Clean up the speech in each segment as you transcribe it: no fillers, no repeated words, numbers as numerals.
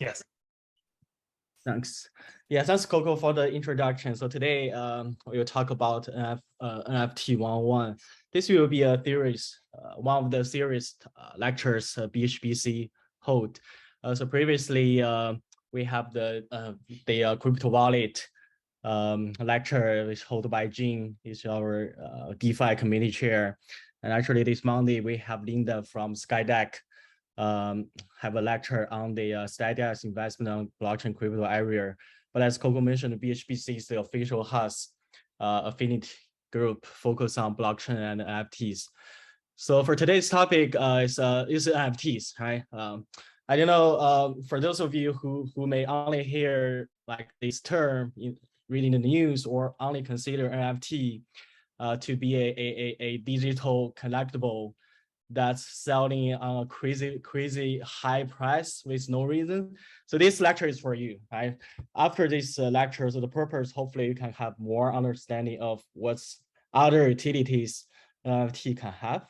Yes. Thanks. Yeah, thanks, Coco, for the introduction. So today we'll talk about NFT101. This will be a series, one of the series lectures BHBC hold. So previously we have the crypto wallet lecture which held by Jin, is our DeFi community chair. And actually this Monday we have Linda from Skydeck have a lecture on the steady-as investment on blockchain crypto area. But as Coco mentioned, BHBC is the official Haas affinity group focused on blockchain and NFTs. So for today's topic is NFTs, right? I don't know, for those of you who may only hear like this term in reading the news or only consider NFT to be a digital collectible that's selling on a crazy high price with no reason. So this lecture is for you, right? After this lecture, so the purpose, hopefully you can have more understanding of what's other utilities NFT can have,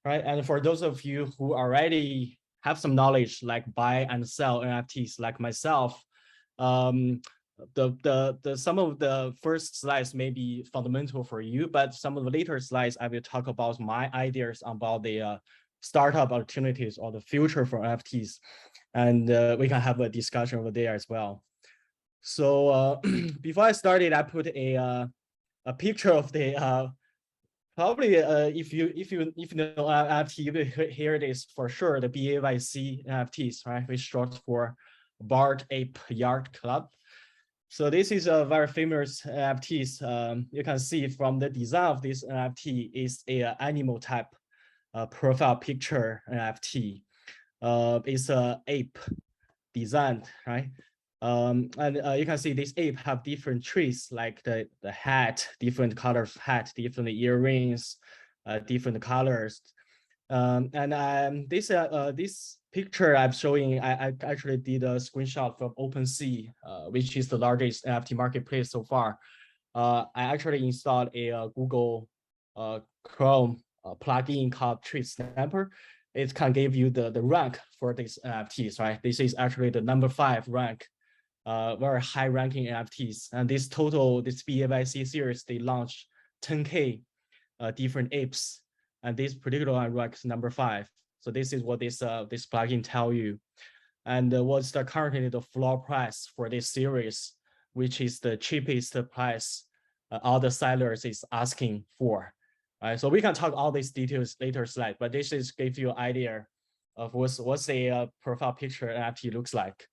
right? And for those of you who already have some knowledge like buy and sell NFTs like myself, some of the first slides may be fundamental for you, but some of the later slides I will talk about my ideas about the startup opportunities or the future for NFTs, and we can have a discussion over there as well. So before I started, I put a picture of the probably if you know NFT, you will hear this for sure, the BHBC NFTs, right? Which short for Bored Ape Yacht Club. So this is a very famous NFTs. You can see from the design of this NFT is a animal type profile picture NFT. It's a ape design, right? And you can see this ape have different traits like the hat, different colors hat, different earrings, different colors. This picture I'm showing, I actually did a screenshot from OpenSea, which is the largest NFT marketplace so far. I actually installed a Google Chrome plugin called Tree Snapper. It can give you the rank for these NFTs, right? This is actually the #5 rank, very high ranking NFTs. And this BHBC series, they launched 10K different apes. And this particular one ranks #5. So this is what this plugin tell you. And what's currently the floor price for this series, which is the cheapest price all the sellers is asking for. Right, so we can talk all these details later slide, but this is give you an idea of what's a profile picture NFT looks like.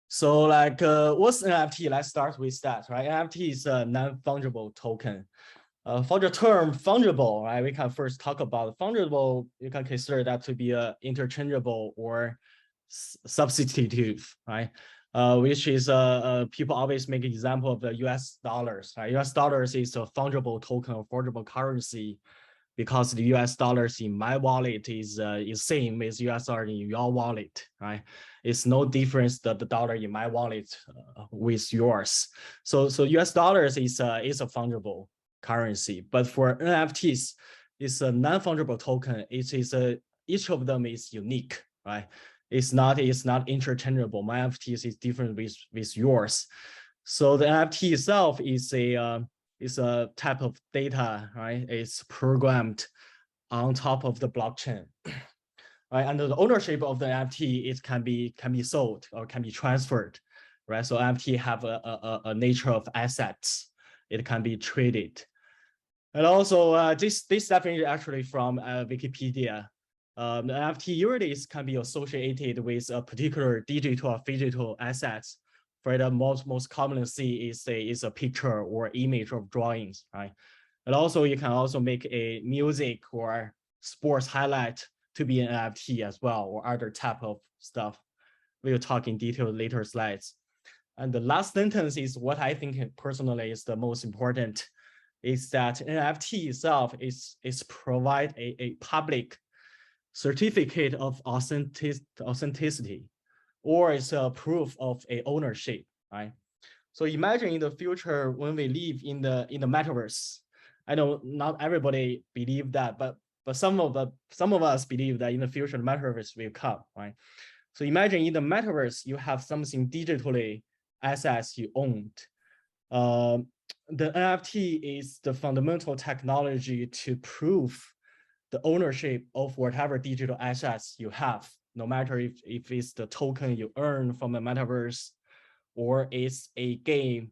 So like what's NFT? Let's start with that, right? NFT is a non-fungible token. For the term fungible, right, we can first talk about fungible. You can consider that to be a interchangeable or substitutive, right? Which is people always make an example of the US dollars, right? US dollars is a fungible token or fungible currency because the US dollars in my wallet is same as US dollar in your wallet, right? It's no difference that the dollar in my wallet with yours. So US dollars is a fungible currency, but for NFTs, it's a non-fungible token. It is each of them is unique, right? It's not interchangeable. My NFTs is different with yours. So the NFT itself is a type of data, right? It's programmed on top of the blockchain, right? Under the ownership of the NFT, it can be sold or can be transferred, right? So NFT have a nature of assets. It can be traded. And also, this definition actually from Wikipedia. The NFT usually can be associated with a particular digital or physical assets. For the most commonly see is a picture or image of drawings, right? And also you can also make a music or sports highlight to be an NFT as well, or other type of stuff. We'll talk in detail later slides. And the last sentence is what I think personally is the most important, is that NFT itself is provide a public certificate of authenticity, or it's a proof of a ownership, right? So imagine in the future when we live in the metaverse. I know not everybody believe that, but some of us believe that in the future the metaverse will come, right? So imagine in the metaverse, you have something digitally assets you owned. The NFT is the fundamental technology to prove the ownership of whatever digital assets you have, no matter if it's the token you earn from the metaverse, or it's a game,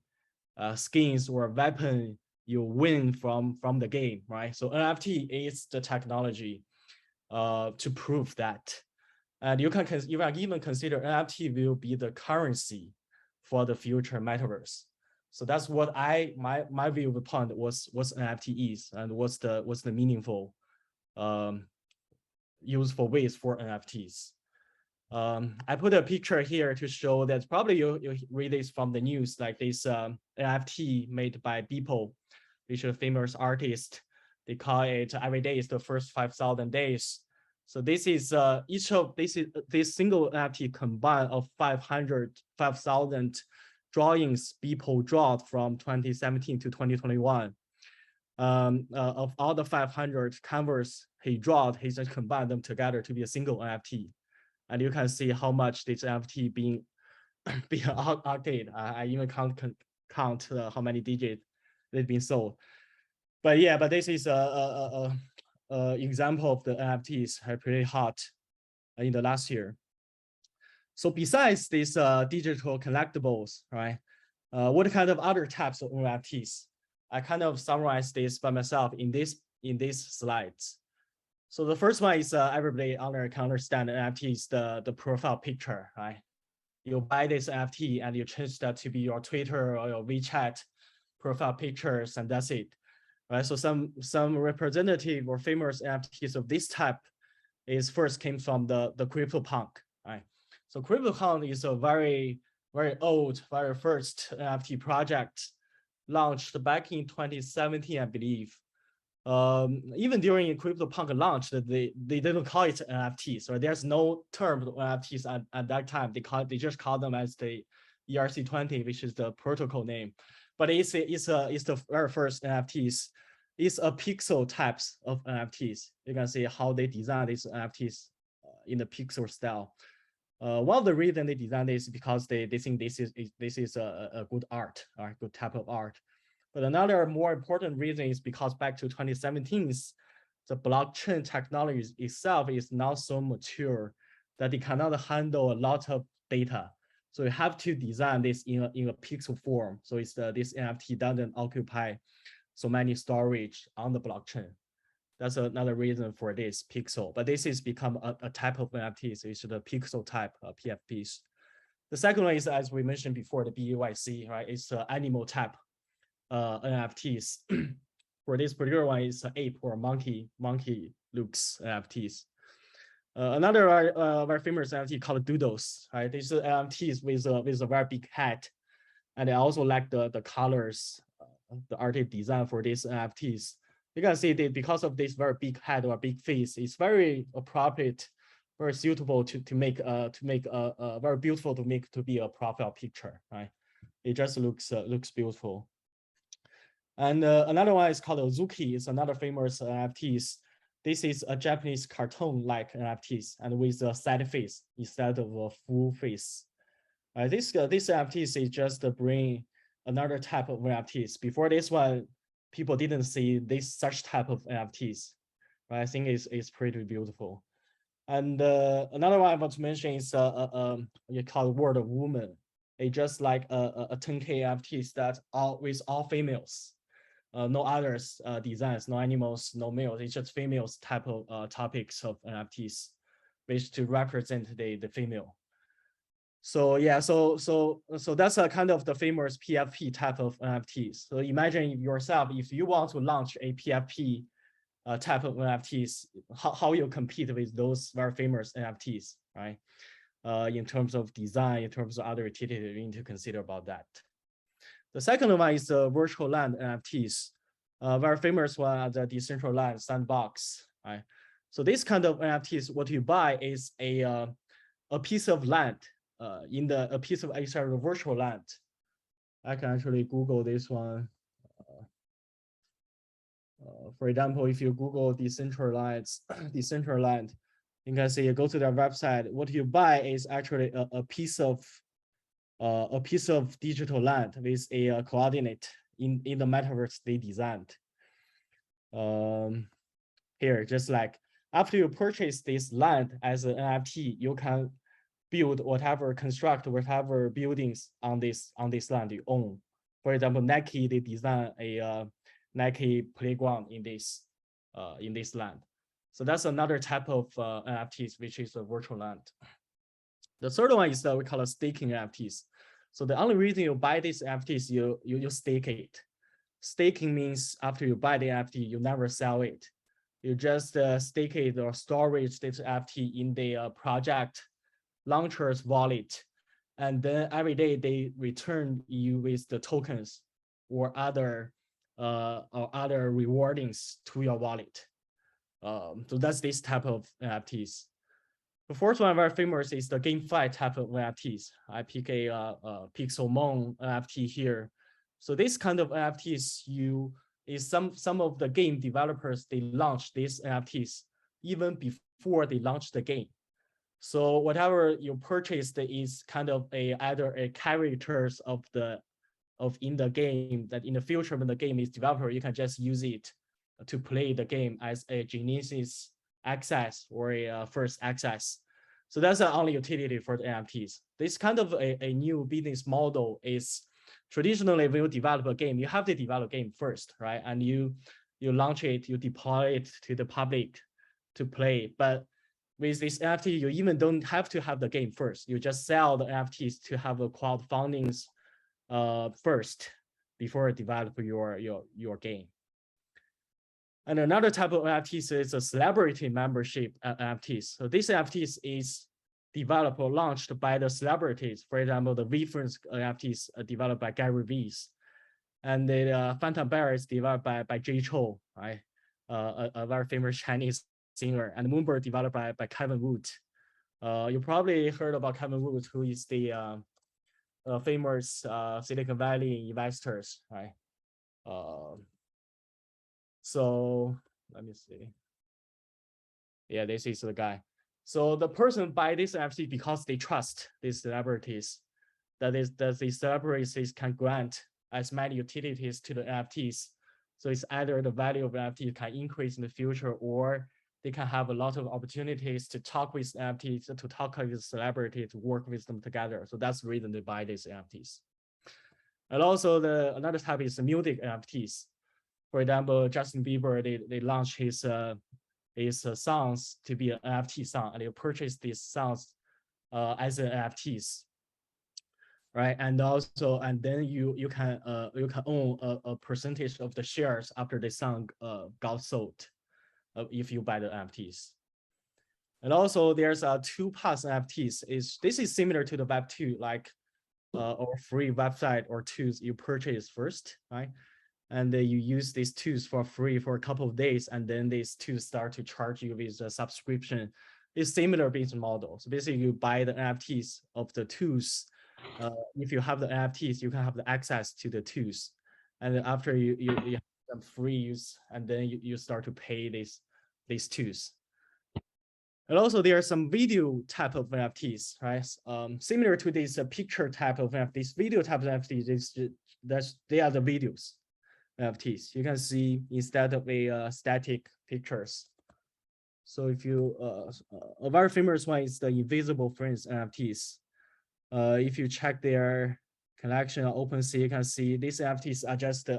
skins or weapon you win from the game, right? So NFT is the technology to prove that. And you can even consider NFT will be the currency for the future metaverse. So that's what my view of the point was NFT is, and what's the meaningful useful ways for NFTs. I put a picture here to show that probably you read this from the news, like this NFT made by Beeple, which is a famous artist. They call it every day is the first 5,000 days. So this is each of this single NFT combined of 5,000 drawings Beeple draw from 2017 to 2021. Of all the 500 canvas he drawed, he just combined them together to be a single NFT. And you can see how much this NFT being outdated. I even count how many digits they've been sold. But yeah, but this is a example of the NFTs are pretty hot in the last year. So besides these digital collectibles, right? What kind of other types of NFTs? I kind of summarized this by myself in these slides. So the first one is everybody can understand NFT is the profile picture, right? You buy this NFT and you change that to be your Twitter or your WeChat profile pictures, and that's it, right? So some representative or famous NFTs of this type is first came from the CryptoPunk, right? So CryptoPunk is a very old, very first NFT project launched back in 2017, I believe. Even during CryptoPunk launch, they didn't call it NFTs, so there's no term of NFTs at that time. They just call them as the ERC20, which is the protocol name. But it's the very first NFTs. It's a pixel types of NFTs. You can see how they design these NFTs in the pixel style. One of the reasons they design this is because they think this is a good art, or good type of art. But another more important reason is because back to 2017, the blockchain technology itself is not so mature that it cannot handle a lot of data. So you have to design this in a pixel form. So it's this NFT doesn't occupy so many storage on the blockchain. That's another reason for this pixel. But this is become a type of NFT. So it's the pixel type PFPs. The second one is, as we mentioned before, the BHBC, right? It's the animal type NFTs. For this particular one, is ape or monkey looks NFTs. Another very famous NFT called Doodles, right? These are NFTs with a very big head, and I also like the colors, the artist design for these NFTs. You can see that because of this very big head or big face, it's very appropriate, very suitable to make very beautiful to be a profile picture, right? It just looks beautiful. And another one is called Zuki. It's another famous NFTs. This is a Japanese cartoon-like NFTs, and with a sad face instead of a full face. This NFTs is just bring another type of NFTs. Before this one, people didn't see such type of NFTs. Right? I think it's pretty beautiful. And another one I want to mention is you call it World of Woman. It's just like a 10K NFTs that with all females. No others designs, no animals, no males. It's just females type of topics of NFTs, which to represent the female. So yeah, so that's a kind of the famous PFP type of NFTs. So imagine yourself, if you want to launch a PFP type of NFTs, how you compete with those very famous NFTs, right? In terms of design, in terms of other activities, you need to consider about that. The second one is the virtual land NFTs. Very famous one, the decentralized sandbox, right? So this kind of NFTs, what you buy is a piece of land, a piece of actual virtual land. I can actually Google this one. For example, if you Google decentralized, You can see you go to their website. What you buy is actually a piece of digital land with a coordinate in the metaverse they designed. Here, just like after you purchase this land as an NFT, you can build whatever, construct whatever buildings on this land you own. For example, Nike, they design a Nike playground in this land. So that's another type of NFTs, which is a virtual land. The third one is that we call it staking NFTs. So the only reason you buy these NFTs, you stake it. Staking means after you buy the NFT, you never sell it. You just stake it or storage this NFT in the project launcher's wallet. And then every day they return you with the tokens or other rewardings to your wallet. So that's this type of NFTs. The fourth one very famous is the GameFi type of NFTs. I pick a Pixelmon NFT here. So this kind of NFTs, some of the game developers, they launch these NFTs even before they launch the game. So whatever you purchased is kind of either a characters in the game that in the future when the game is developed, you can just use it to play the game as a Genesis access or a first access. So that's the only utility for the NFTs. This kind of a new business model is traditionally when you develop a game, you have to develop a game first, right? And you launch it, you deploy it to the public to play. But with this NFT, you even don't have to have the game first. You just sell the NFTs to have a crowdfunding first before you develop your game. And another type of NFTs is a celebrity membership NFTs. So this NFTs is developed or launched by the celebrities. For example, the VFriends NFTs developed by Gary V's. And the Phantom Bear is developed by Jay Chou, right? A very famous Chinese singer. And Moonbird developed by Kevin Wood. You probably heard about Kevin Wood, who is the famous Silicon Valley investors, right? So let me see. Yeah, this is the guy. So the person buy this NFT because they trust these celebrities, that the celebrities can grant as many utilities to the NFTs. So it's either the value of NFT can increase in the future, or they can have a lot of opportunities to talk with NFTs, to talk with celebrities, to work with them together. So that's the reason they buy these NFTs. And also another type is the music NFTs. For example, Justin Bieber, they launched his songs to be an NFT song, and they purchase these songs as an NFTs, right? And also, and then you can own a percentage of the shares after the song got sold, if you buy the NFTs. And also, there's a 2+ NFTs. This is similar to the Web2, like or free website or tools you purchase first, right? And then you use these tools for free for a couple of days, and then these tools start to charge you with a subscription. It's similar business model. So basically, you buy the NFTs of the tools. If you have the NFTs, you can have the access to the tools, and then after you have them free use, and then you start to pay these tools. And also, there are some video type of NFTs, right? Similar to this picture type of NFTs, video type of NFTs. They are the videos. NFTs. You can see instead of a static pictures. So if you a very famous one is the Invisible Friends NFTs. If you check their collection on OpenSea, you can see these NFTs are just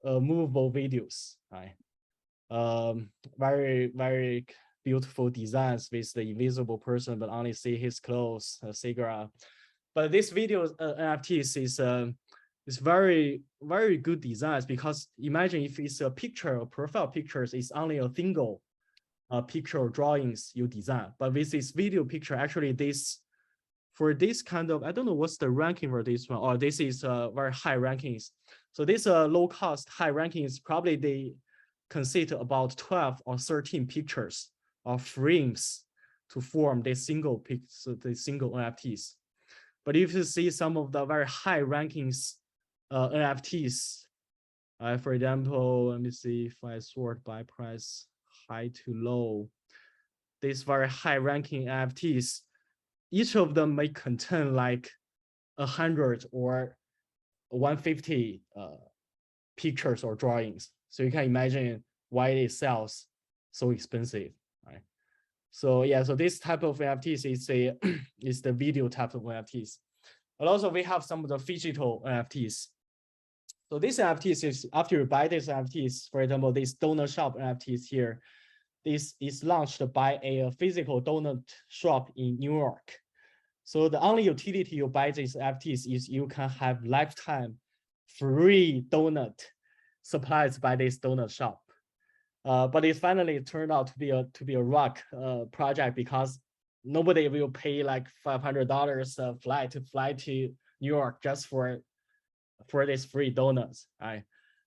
movable videos, right? Very beautiful designs with the invisible person, but only see his clothes, cigarette. But this video NFTs is very good designs, because imagine if it's a picture or profile pictures, it's only a single picture or drawings you design. But with this video picture, actually for this kind of, I don't know what's the ranking for this one, or this is very high rankings. So this low cost high rankings, probably they consist about 12 or 13 pictures or frames to form the single NFTs. But if you see some of the very high rankings NFTs, for example, let me see if I sort by price high to low. these very high ranking NFTs, each of them may contain like 100 or 150 pictures or drawings. So you can imagine why it sells so expensive, right? So yeah, so this type of NFTs is the video type of NFTs. But also we have some of the physical NFTs. So this NFTs is after you buy these NFTs, for example, this donut shop NFTs here, this is launched by a physical donut shop in New York. So the only utility you buy these NFTs is you can have lifetime free donut supplies by this donut shop. But it finally turned out to be a rock project because nobody will pay like $500 flight to fly to New York just for these free donuts, right?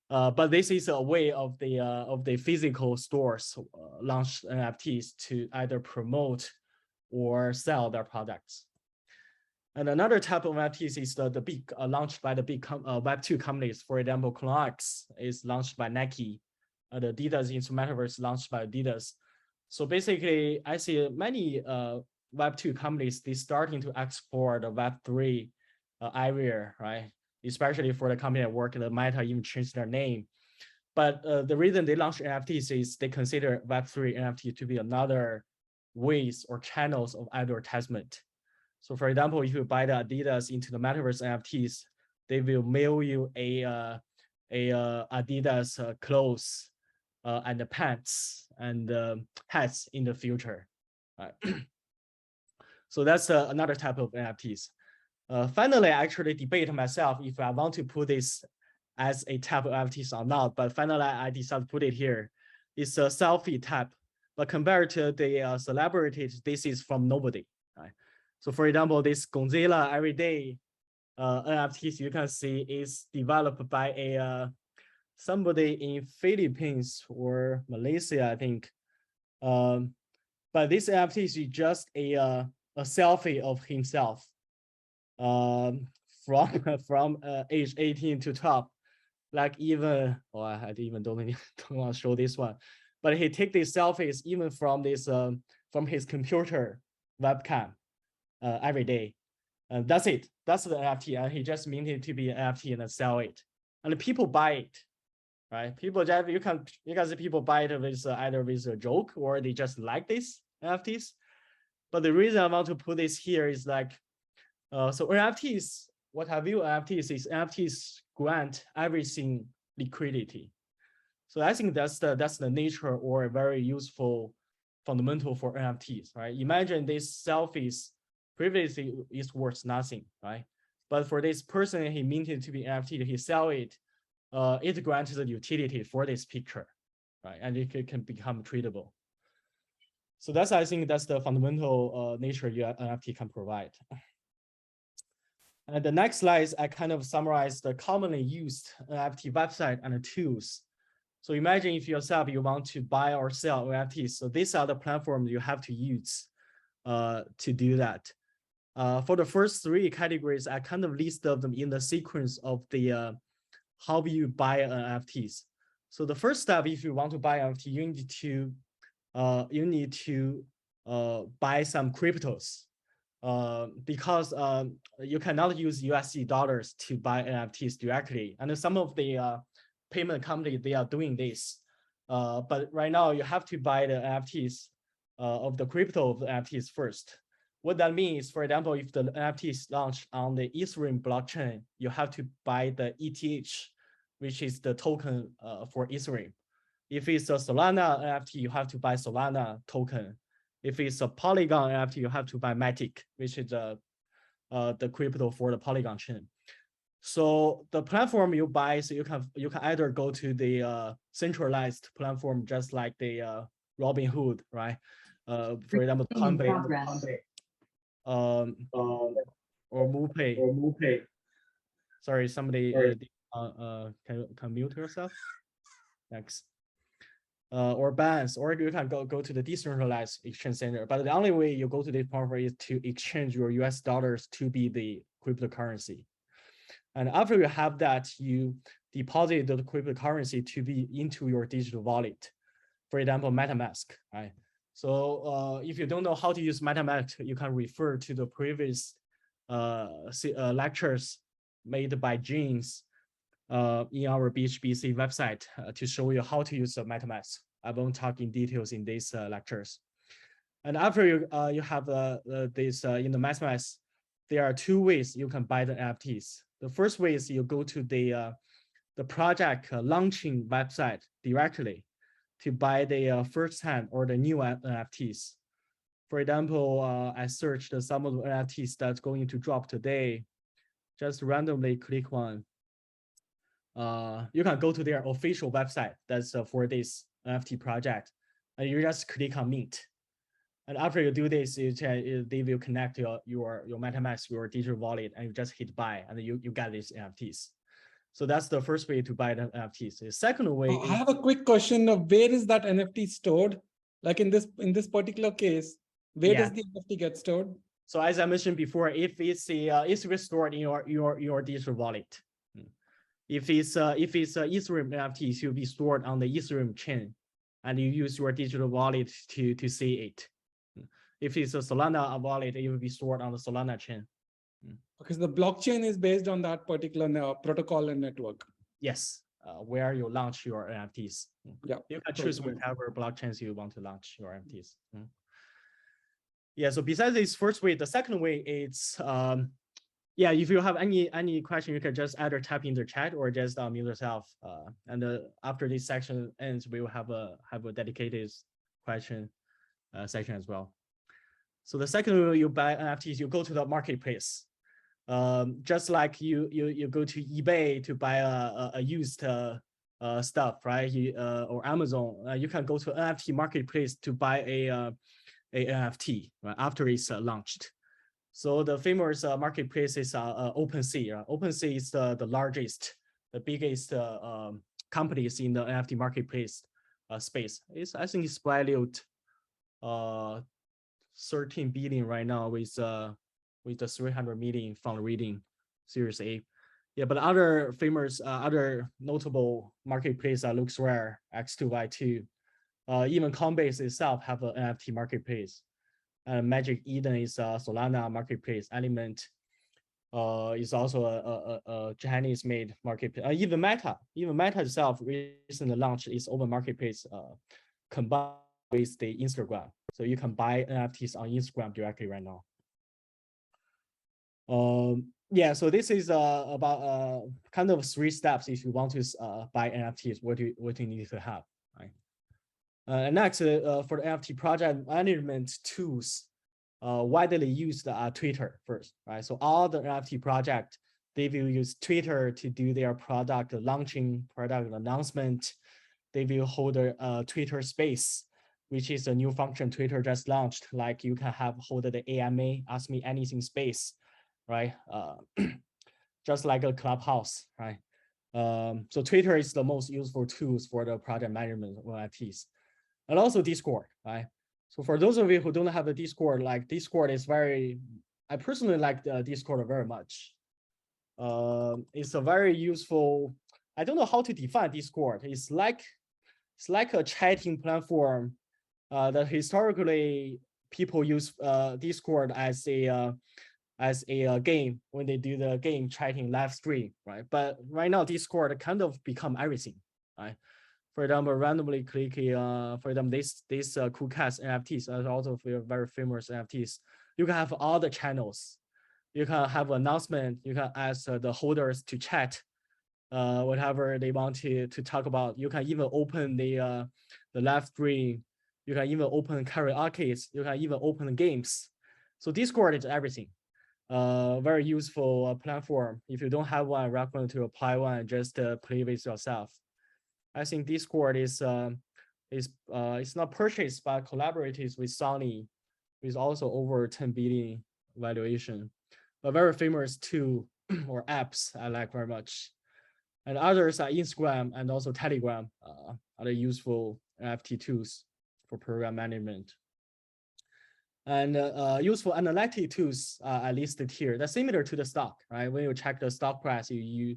But this is a way of the physical stores launch NFTs to either promote or sell their products. And another type of NFTs is the big launched by the big Web2 companies. For example, CloneX is launched by Nike. The Adidas into Metaverse launched by Adidas. So basically, I see many Web2 companies, they starting to explore the Web3 area, right? Especially for the company that work, the Meta even changed their name. But the reason they launched NFTs is they consider Web3 NFT to be another ways or channels of advertisement. So for example, if you buy the Adidas into the Metaverse NFTs, they will mail you a Adidas clothes and the pants and hats in the future. Right? So that's another type of NFTs. Finally, I actually debate myself if I want to put this as a type of NFTs or not, but finally I decided to put it here. It's a selfie type, but compared to the celebrities, this is from nobody. Right? So for example, this Godzilla Everyday NFTs you can see is developed by a somebody in Philippines or Malaysia, I think. But this NFT is just a selfie of himself from age 18 to top. Like even, oh, I even don't want to show this one, but he take these selfies even from this from his computer webcam every day. That's it. That's the NFT, and he just minted to be an NFT and then sell it, and people buy it. Right? People just you can see people buy it with either with a joke or they just like this NFTs. But the reason I want to put this here is like, so NFTs, what I view NFTs is NFTs grant everything liquidity. So I think that's the nature or a very useful fundamental for NFTs, right? Imagine these selfies previously is worth nothing, right? But for this person, he minted to be NFT, he sell it. It grants the utility for this picture, right? And it can become tradable. So I think that's the fundamental nature NFT can provide. And the next slides, I kind of summarize the commonly used NFT website and the tools. So imagine if yourself, you want to buy or sell NFTs. So these are the platforms you have to use to do that. For the first three categories, I kind of listed them in the sequence of the how you buy NFTs. So the first step, if you want to buy NFT, you need to buy some cryptos because you cannot use USD dollars to buy NFTs directly. And some of the payment companies, they are doing this. But right now you have to buy the NFTs of the crypto of the NFTs first. What that means, for example, if the NFT is launched on the Ethereum blockchain, you have to buy the ETH, which is the token for Ethereum. If it's a Solana NFT, you have to buy Solana token. If it's a Polygon NFT, you have to buy Matic, which is the crypto for the Polygon chain. So the platform you buy, so you can either go to the centralized platform, just like the Robinhood, right? For example, Coinbase. Or MovePay. Sorry, somebody can mute yourself. Thanks. Or banks, or you can go to the decentralized exchange center. But the only way you go to this platform is to exchange your US dollars to be the cryptocurrency. And after you have that, you deposit the cryptocurrency to be into your digital wallet. For example, MetaMask, right? So if you don't know how to use MetaMask, you can refer to the previous lectures made by James in our BHBC website to show you how to use MetaMask. I won't talk in details in these lectures. And after you have this in the MetaMask, there are two ways you can buy the NFTs. The first way is you go to the project launching website directly to buy the first-hand or the new NFTs. For example, I searched some of the NFTs that's going to drop today. Just randomly click one. You can go to their official website that's for this NFT project, and you just click on mint. And after you do this, they will connect your MetaMask, your digital wallet, and you just hit buy, and you get these NFTs. So that's the first way to buy the NFTs. The second way. I have a quick question of where is that NFT stored? Like in this particular case, where does the NFT get stored? So as I mentioned before, if it's stored in your digital wallet, if it's Ethereum NFTs, it will be stored on the Ethereum chain, and you use your digital wallet to see it. If it's a Solana wallet, it will be stored on the Solana chain. Because the blockchain is based on that particular protocol and network. Yes, where you launch your NFTs. Yeah, you can choose whatever blockchains you want to launch your NFTs. Yeah, so besides this first way, the second way is, if you have any question, you can just either type in the chat or just mute yourself. And after this section ends, we will have a dedicated question section as well. So the second way you buy NFTs, you go to the marketplace. Just like you go to eBay to buy a used stuff, right? Or Amazon, you can go to NFT marketplace to buy a NFT right, after it's launched. So the famous marketplace is OpenSea. OpenSea is the largest, the biggest companies in the NFT marketplace space. I think it's valued 13 billion right now with the 300 million fund raising Series A. Yeah, but other famous, other notable marketplace looks rare, X2Y2. Even Coinbase itself have an NFT marketplace. Magic Eden is a Solana marketplace. Element is also a Chinese-made marketplace. Even Meta itself recently launched its open marketplace combined with the Instagram. So you can buy NFTs on Instagram directly right now. So this is about kind of 3 steps if you want to buy NFTs. What you need to have, right? Next, for the NFT project management tools, widely used are Twitter first, right? So all the NFT project, they will use Twitter to do their product launching, product announcement. They will hold a Twitter space, which is a new function Twitter just launched. Like you can hold the AMA, Ask Me Anything space, right? Just like a Clubhouse, right? So Twitter is the most useful tools for the project management of NFTs. And also Discord, right? So for those of you who don't have a Discord, like Discord is I personally like the Discord very much. It's a very useful, I don't know how to define Discord. It's like a chatting platform that historically people use Discord as a game when they do the game chatting live stream, right? But right now Discord kind of become everything, right? For example, randomly clicking, for example, this Cool Cats NFTs are also very famous NFTs. You can have all the channels. You can have announcement. You can ask the holders to chat, whatever they want to talk about. You can even open the live stream. You can even open karaoke. You can even open games. So Discord is everything. Very useful platform. If you don't have one, recommend to apply one. Just play with yourself. I think Discord is it's not purchased but collaborated with Sony, with also over 10 billion valuation. A very famous tool or apps I like very much. And others are Instagram and also Telegram, other useful NFT tools for program management. And useful analytic tools are listed here. That's similar to the stock, right? When you check the stock price, you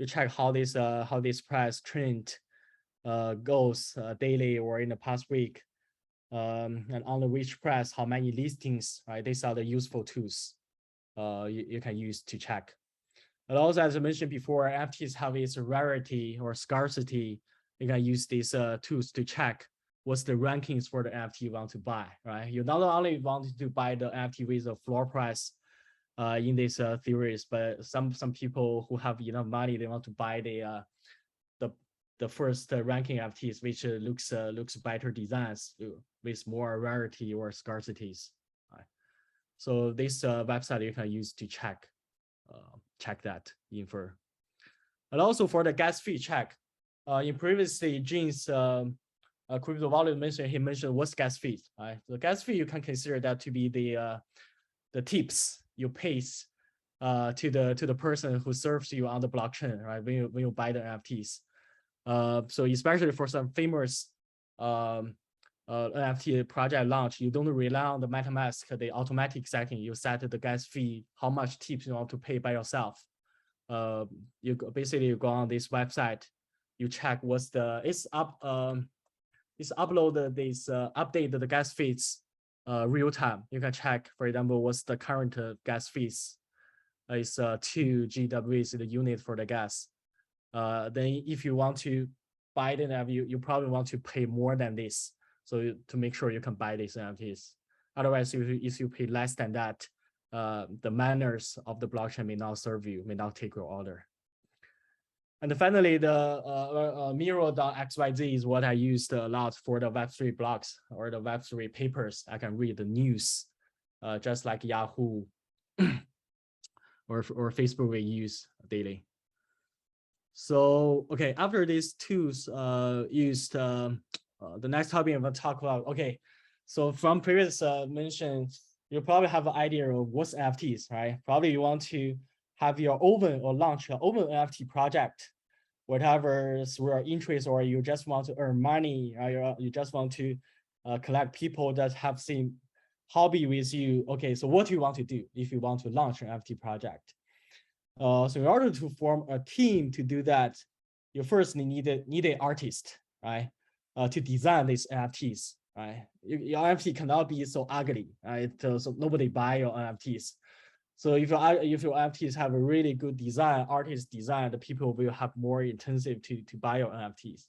check how this price trend goes daily or in the past week. and on the which price, how many listings, right? These are the useful tools you can use to check. And also, as I mentioned before, NFTs have its rarity or scarcity. You can use these tools to check what's the rankings for the NFT you want to buy, right? You not only want to buy the NFT with a floor price in these theories, but some people who have enough money, they want to buy the first ranking NFTs, which looks better designs with more rarity or scarcities. Right? So this website you can use to check that info. And also for the gas fee check, in previously Gene's crypto wallet mentioned, he mentioned what's gas fee. Right? The gas fee you can consider that to be the tips you pay to the person who serves you on the blockchain, right? When you buy the NFTs. So especially for some famous NFT project launch, you don't rely on the MetaMask, the automatic setting. You set the gas fee, how much tips you want to pay by yourself. You go on this website, you check what's it's upload this update the gas fees real time. You can check, for example, what's the current gas fees. It's 2 GW is the unit for the gas. Then if you want to buy the NFT, you probably want to pay more than this. So to make sure you can buy these NFTs. Otherwise, if you pay less than that, the miners of the blockchain may not serve you, may not take your order. And finally, the Miro.xyz is what I used a lot for the Web3 blogs or the Web3 papers. I can read the news, just like Yahoo or Facebook we use daily. So, okay, after these tools used, the next topic I'm going to talk about, okay, so from previous mention, you probably have an idea of what's NFTs, right? Probably you want to have your own or launch your own NFT project, whatever is your interest, or you just want to earn money, or you just want to collect people that have same hobby with you. Okay, so what do you want to do if you want to launch an NFT project? So in order to form a team to do that, you first need an artist, right? To design these NFTs, right? Your NFT cannot be so ugly, right? So nobody buy your NFTs. So if your NFTs have a really good design, artist design, the people will have more intensive to buy your NFTs.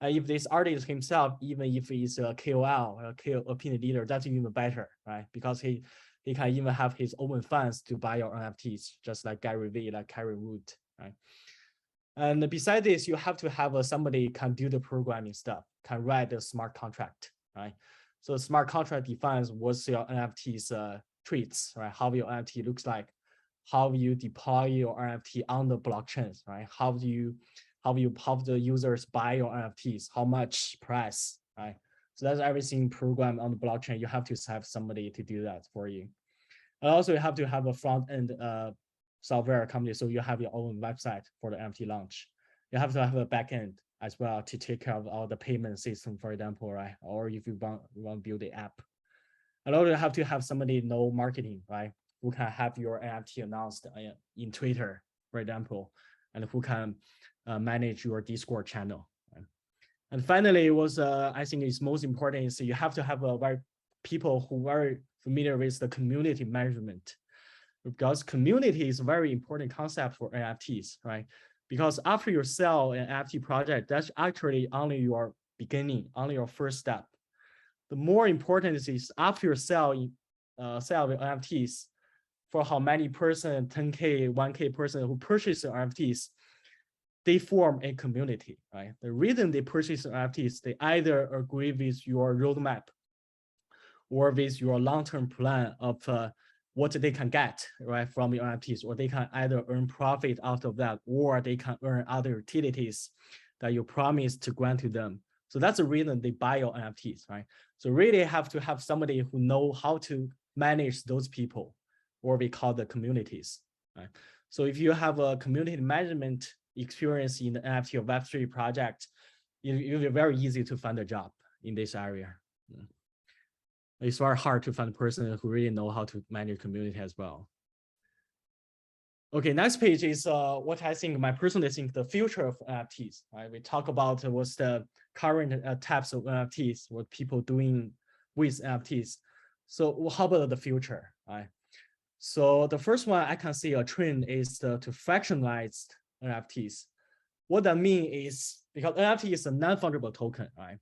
If this artist himself, even if he's a KOL, opinion leader, that's even better, right? Because he can even have his own funds to buy your NFTs, just like Gary Vee, like Carrie Wood, right? And besides this, you have to have somebody can do the programming stuff, can write the smart contract, right? So smart contract defines what's your NFT's traits, right? How your NFT looks like, how you deploy your NFT on the blockchains, right? How the users buy your NFTs, how much price, right? So that's everything programmed on the blockchain. You have to have somebody to do that for you. And also you have to have a front end software company, so you have your own website for the NFT launch. You have to have a back end as well to take care of all the payment system, for example, right? Or if you want to build the app. And also you have to have somebody know marketing, right? Who can have your NFT announced in Twitter, for example, and who can manage your Discord channel. Right? And finally, I think is most important is you have to have people who are very familiar with the community management, because community is a very important concept for NFTs, right? Because after you sell an NFT project, that's actually only your beginning, only your first step. The more important is after you sell NFTs, for how many person, 10K, 1K person who purchase the NFTs, they form a community, right? The reason they purchase NFTs, they either agree with your roadmap or with your long-term plan of what they can get, right, from your NFTs, or they can either earn profit out of that, or they can earn other utilities that you promise to grant to them. So that's the reason they buy your NFTs, right? So really have to have somebody who know how to manage those people, or we call the communities, right? So if you have a community management experience in the NFT or Web3 project, it'll be very easy to find a job in this area. It's very hard to find a person who really know how to manage community as well. Okay, next page is what I think, my personally think, the future of NFTs, right? We talk about what's the current types of NFTs, what people doing with NFTs. So how about the future, right? So the first one I can see a trend is to fractionalize NFTs. What that means is, because NFT is a non-fungible token, right?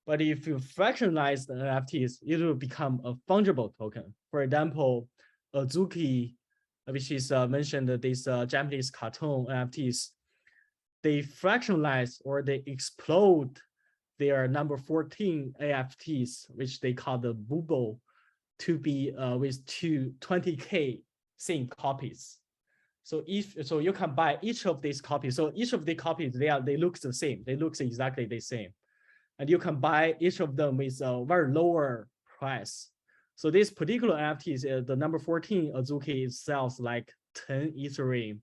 But if you fractionalize the NFTs, it will become a fungible token. For example, Zuki, which is mentioned this Japanese cartoon NFTs, they fractionalize or they explode their number 14 NFTs, which they call the Bubble, to be with 20K same copies. So you can buy each of these copies. So each of the copies, they look the same. They look exactly the same. And you can buy each of them with a very lower price. So this particular NFTs, the number 14 Azuki sells like 10 Ethereum,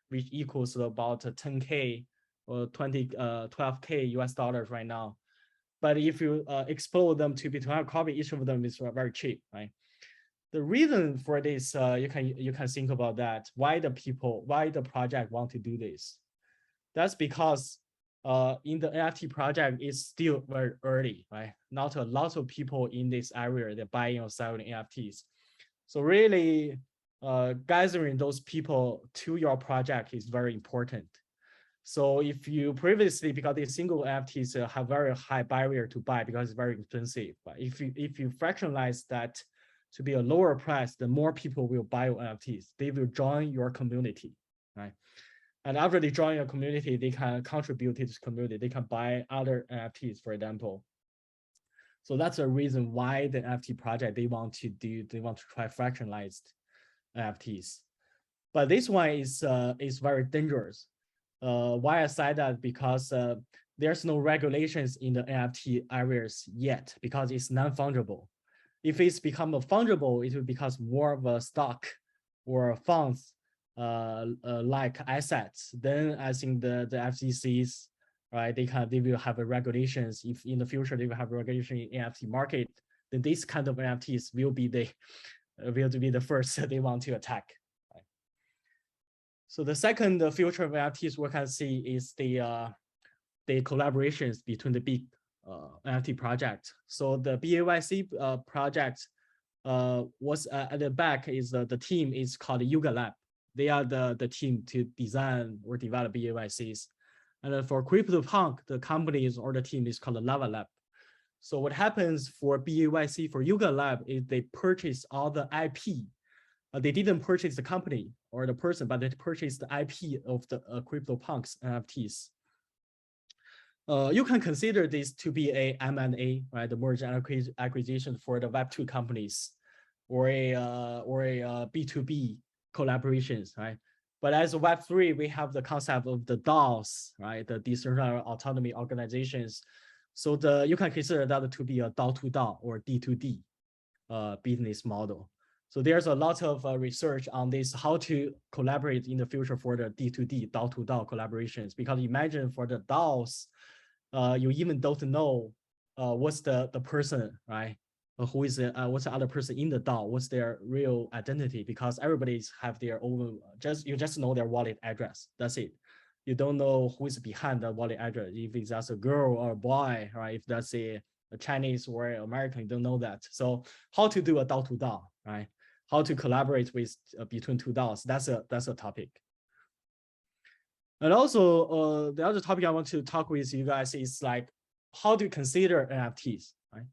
which equals about 10K or 12K US dollars right now. But if you explode them to be 12 copy, each of them is very cheap, right? The reason for this, you can think about that. Why the project want to do this? That's because in the NFT project is still very early, right? Not a lot of people in this area, they're buying or selling NFTs. So really gathering those people to your project is very important. So if you previously, because the single NFTs have very high barrier to buy because it's very expensive, but if you fractionalize that to be a lower price, the more people will buy your NFTs. They will join your community, right? And after they join your community, they can contribute to this community. They can buy other NFTs, for example. So that's a reason why the NFT project they want to try fractionalized NFTs. But this one is very dangerous. Why I say that? Because there's no regulations in the NFT areas yet, because it's non-fungible. If it's become fungible, it will become more of a stock or funds like assets. Then I think the FCCs, right, they will have a regulations. If in the future they will have regulation in NFT market, then this kind of NFTs will be the first they want to attack. Right? So the second future of NFTs we can see is the collaborations between the big NFT project. So the BAYC project was at the back is the team is called Yuga Lab. They are the team to design or develop BAYCs. And for CryptoPunk, the companies or the team is called Lava Lab. So what happens for BAYC, for Yuga Lab, is they purchase all the IP. They didn't purchase the company or the person, but they purchased the IP of the CryptoPunks NFTs. You can consider this to be a M&A, right? The merger and acquisition for the Web2 companies, or a B2B collaborations, right? But as a Web3, we have the concept of the DAOs, right? The decentralized autonomy organizations. So you can consider that to be a DAO to DAO or D2D business model. So there's a lot of research on this, how to collaborate in the future for the D2D, DAO to DAO collaborations. Because imagine for the DAOs, you even don't know what's the person, right? Who is what's the other person in the DAO? What's their real identity? Because everybody's have their own. You just know their wallet address. That's it. You don't know who is behind the wallet address. If it's just a girl or a boy, right? If that's a Chinese or American, you don't know that. So how to do a DAO to DAO, right? How to collaborate with between two DAOs? That's a topic. And also the other topic I want to talk with you guys is like, how do you consider NFTs, right?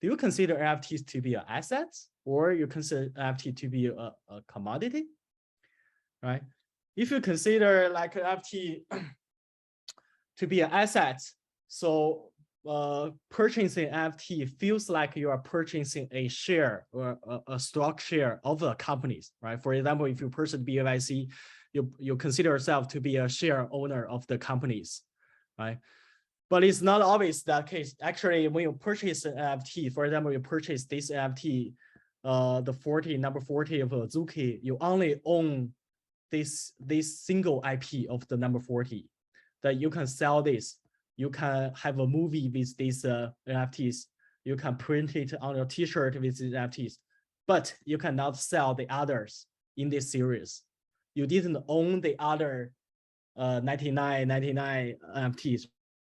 Do you consider NFTs to be an asset, or you consider NFT to be a commodity, right? If you consider like NFT to be an asset, so purchasing NFT feels like you are purchasing a share or a stock share of the companies, right? For example, if you purchase BAYC, you consider yourself to be a share owner of the companies, right? But it's not always that case. Actually, when you purchase an NFT, for example, you purchase this NFT, number 40 of Zuki, you only own this single IP of the number 40. That you can sell this. You can have a movie with these NFTs. You can print it on your T-shirt with these NFTs, but you cannot sell the others in this series. You didn't own the other 99 NFTs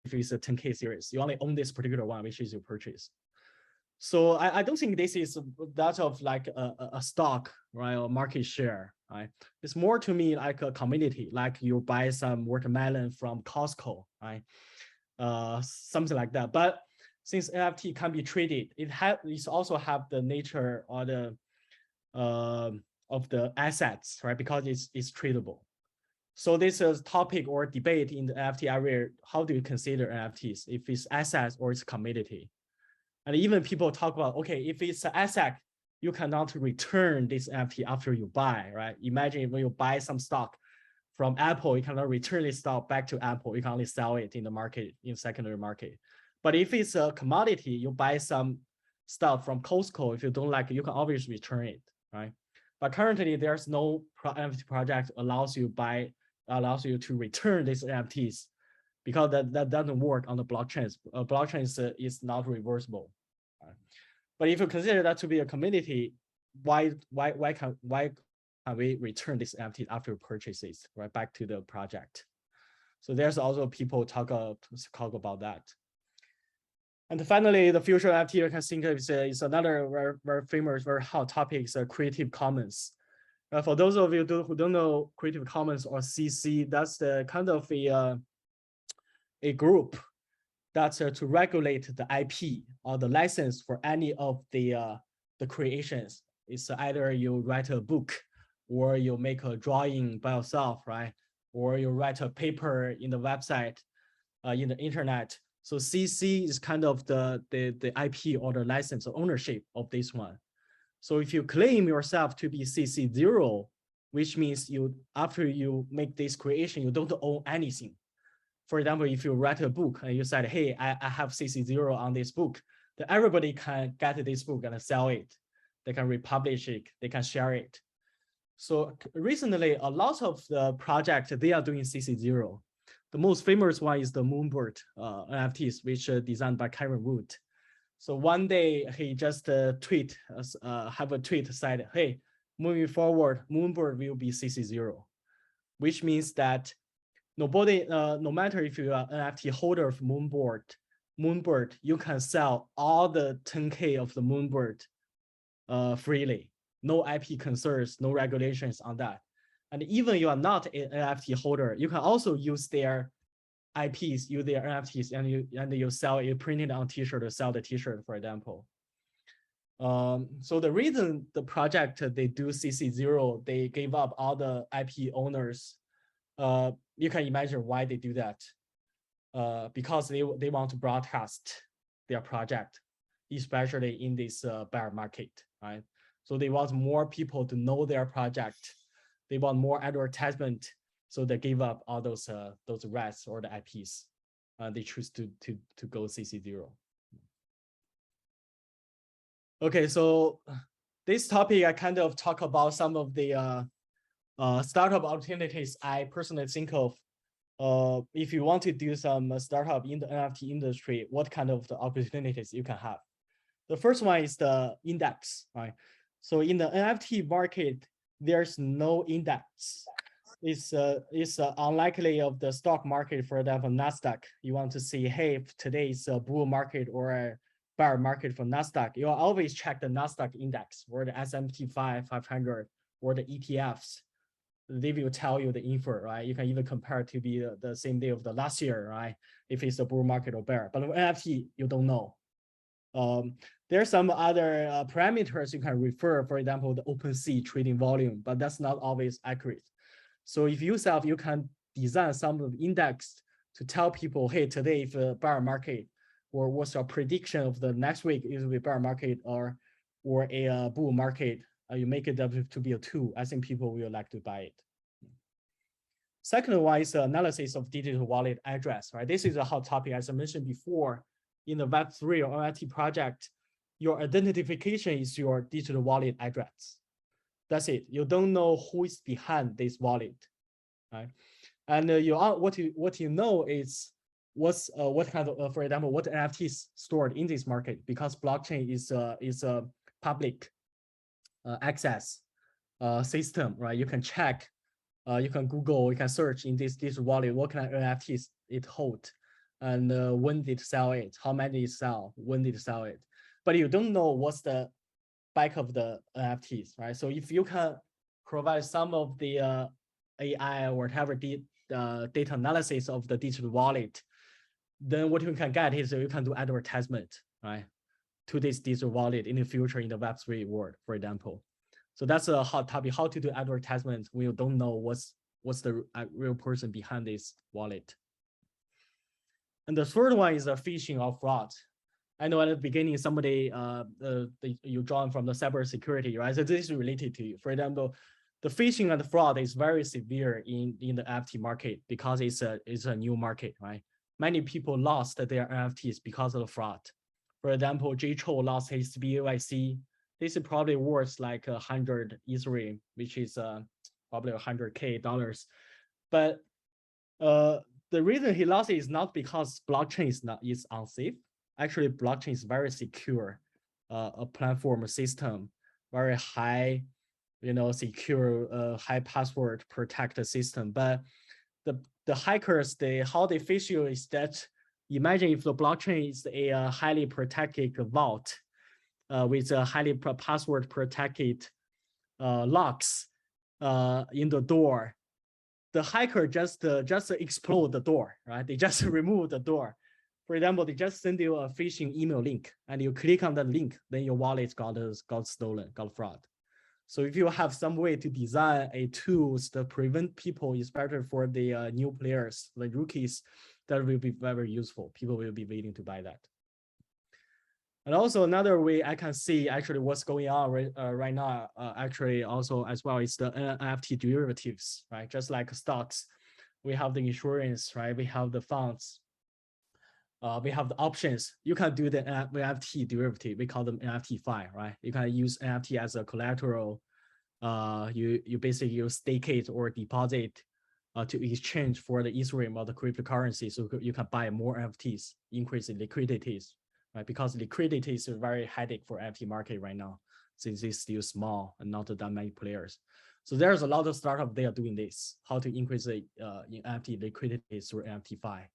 if it's a 10K series. You only own this particular one, which is your purchase. So I don't think this is that of like a stock, right, or market share, right? It's more to me like a community, like you buy some watermelon from Costco, right? Something like that. But since NFT can be traded, it also have the nature or the of the assets, right? Because it's tradable. So this is topic or debate in the NFT area. How do you consider NFTs? If it's assets or it's commodity? And even people talk about, okay, if it's an asset, you cannot return this NFT after you buy, right? Imagine when you buy some stock from Apple, you cannot return this stock back to Apple. You can only sell it in the market, in secondary market. But if it's a commodity, you buy some stuff from Costco, if you don't like it, you can always return it, right? But currently, there's no NFT project allows you to return these NFTs because that doesn't work on the blockchains. Blockchain is not reversible. Right? But if you consider that to be a community, why can we return this NFT after purchases, right, back to the project? So there's also people talk about that. And finally, the future NFT you can think of is another very, very famous, very hot topic, is Creative Commons. For those of you who don't know Creative Commons or CC, that's the kind of a group that's to regulate the IP or the license for any of the creations. It's either you write a book or you make a drawing by yourself, right? Or you write a paper in the website, in the internet. So CC is kind of the IP or the license or ownership of this one. So if you claim yourself to be CC0, which means after you make this creation, you don't own anything. For example, if you write a book and you said, hey, I have CC0 on this book, then everybody can get this book and sell it. They can republish it, they can share it. So recently, a lot of the projects, they are doing CC0. The most famous one is the Moonbird NFTs, which are designed by Karen Wood. So one day he just have a tweet said, hey, moving forward, Moonbird will be CC0, which means that nobody, no matter if you are an NFT holder of Moonbird, you can sell all the 10K of the Moonbird freely. No IP concerns, no regulations on that. And even you are not an NFT holder, you can also use their IPs, use their NFTs, and you sell it printed on T-shirt or sell the T-shirt, for example. So the reason the project they do CC0, they gave up all the IP owners. You can imagine why they do that. Because they want to broadcast their project, especially in this bear market, right? So they want more people to know their project. They want more advertisement. So they give up all those rights or the IPs. They choose to go CC0. Okay, so this topic, I kind of talk about some of the startup opportunities I personally think of. If you want to do some startup in the NFT industry, what kind of the opportunities you can have? The first one is the index, right? So in the NFT market, there's no index. It's unlikely of the stock market, for example, NASDAQ. You want to see, hey, if today is a bull market or a bear market for NASDAQ, you'll always check the NASDAQ index or the S&P 500 or the ETFs. They will tell you the info, right? You can even compare it to be the same day of the last year, right? If it's a bull market or bear. But with NFT, you don't know. There's some other parameters you can refer, for example, the OpenSea trading volume, but that's not always accurate. So if yourself, you can design some of the index to tell people, hey, today if a bear market, or what's your prediction of the next week, is it a bear market or a bull market, you make it up to be a 2. I think people will like to buy it. Second one is analysis of digital wallet address, right? This is a hot topic, as I mentioned before. In the Web3 or NFT project, your identification is your digital wallet address. That's it. You don't know who is behind this wallet, right? And what you know is what kind of, for example, what NFTs stored in this market, because blockchain is a public access system, right? You can check, you can Google, you can search in this wallet what kind of NFTs it holds. And when did it sell it? How many did it sell? When did it sell it? but you don't know what's the back of the NFTs, right? So if you can provide some of the AI or whatever data analysis of the digital wallet, then what you can get is you can do advertisement, right, to this digital wallet in the future in the Web3 world, for example. So that's a hot topic, how to do advertisement when you don't know what's the real person behind this wallet. And the third one is phishing or fraud. I know at the beginning somebody you joined from the cybersecurity, right? So this is related to you. For example, the phishing and the fraud is very severe in the NFT market because it's a new market, right? Many people lost their NFTs because of the fraud. For example, J. Cho lost his BHBC. This is probably worth like 100 Ethereum, which is probably $100K. But the reason he lost it is not because blockchain is unsafe. Actually, blockchain is very secure, a platform, a system, very high, secure, high password protected system. But the hackers, how they phish you is that, imagine if the blockchain is a highly protected vault with a highly password protected locks in the door. The hacker just explode the door, right? They just remove the door. For example, they just send you a phishing email link, and you click on that link, then your wallet got stolen, got fraud. So if you have some way to design a tools to prevent people, especially for the new players, the rookies, that will be very useful. People will be willing to buy that. And also another way I can see actually what's going on right now, actually also as well, is the NFT derivatives, right? Just like stocks, we have the insurance, right? We have the funds, we have the options. You can do the NFT derivative. We call them NFT-fi, right? You can use NFT as a collateral. You basically stake it or deposit to exchange for the Ethereum or the cryptocurrency, so you can buy more NFTs, increase the liquidities. Right, because liquidity is a very headache for NFT market right now, since it's still small and not that many players. So there's a lot of startups they are doing this, how to increase the NFT liquidity through NFT-fi.